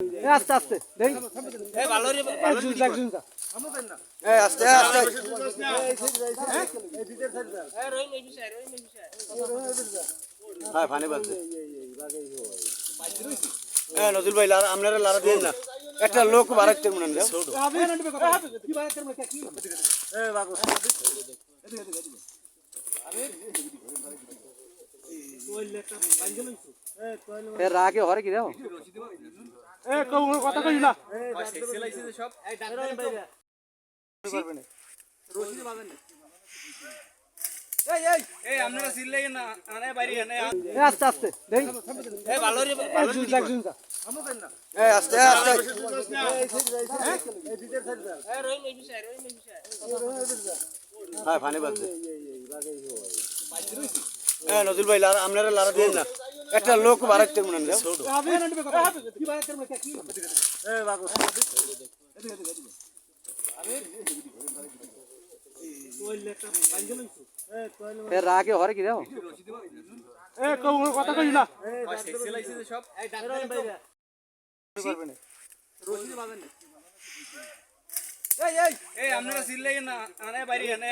আস্তে আস্তে দেই এই ভালো রে ভালো রে এই আস্তে আস্তে এই রহিম এই বিষয় হ্যাঁ পানি বাজছে হ্যাঁ নজরুল ভাই আপনারা লারা দেন না একটা লোক বাড়াইতে মনে না ছোট কি বাড়াইতে মনে কি এই বাগো এ রাগে হরে কি দাও এ কথা কই না সেলাইছে সব এই ডাক্তার বাইরে করবে না রশিদ বাজেন এই আপনারা সিললে না আনে বাইরে আনে আস্তে আস্তে দেই এই ভালো রে ভালো রে এই আস্তে আস্তে এই রহিম এই বিষয় হ্যাঁ পানি বাজছে হ্যাঁ নজরুল ভাই আপনারা লারা দেন না একটা লোক বাড়াইতে মনে না ছোট কি বাড়াইতে মনে কি এই বাগো এ রাগে হরে কি দাও এ কথা কই না সেলাইছে সব এই ডাক্তার বাইরে করবে না রশিদ বাজেন এই আপনারা সিললে না আনে বাইরে আনে